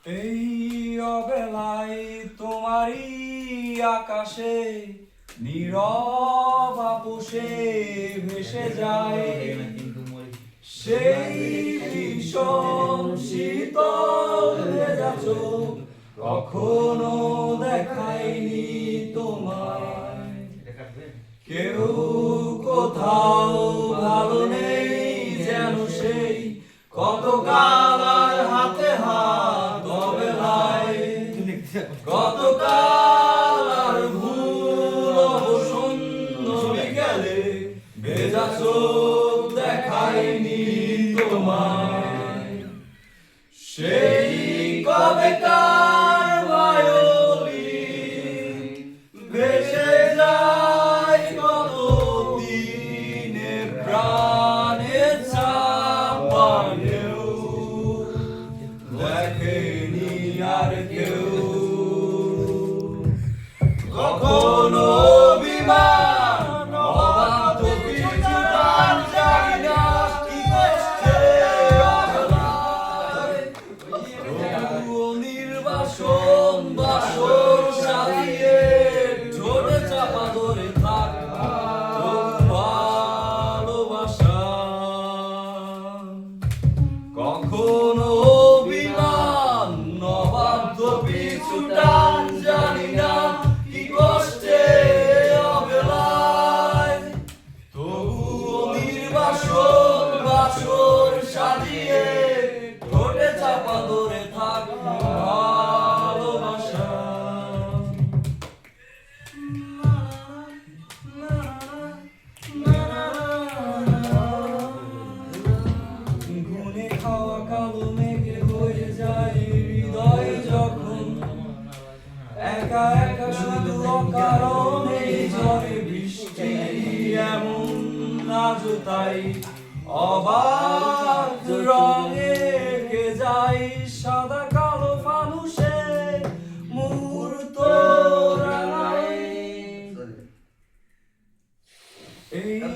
এই অবেলায় তোমারই আকাশে নীরব আপোষে ভেসে যায় সেই ভীষণ শীতল ভেজা চোখ কখনো দেখায়নি তোমায়। কেউ কোথাও ভালো নেই যেন সেই কত কালার হাতে হাত অবেলায় কত কালার ভুল অবসন্ন বিকেলে ভেজা চোখ দেখায়নি তোমায়। সেই কবেকার ভায়োলিন ভেসে যায় কত দিনে প্রাণে চাপা ঢেউ দেখেনি আর কেউ। কখনো বিমান অবাধ পিছু টান জানি না কি কষ্টে অবলায় তবুও নির্বাসন বাসর সারিয়ে ঠোঁটে চাপা ধরে থাক ভালোবাসা। কখনো বিমান অবাধ পিছু টান জানি না কি কষ্টে অবলায় তবুও নির্বাসন বাসর সাজিয়ে ঠোঁটে চাপা ধরে থাক ভালোবাসা। ঘুনে খাওয়া কালো মেঘে হয়ে যায় হৃদয় যখন একা একা শুধু অকারণে ঝড়ে বৃষ্টি এমন আজও তাই অবাক রঙে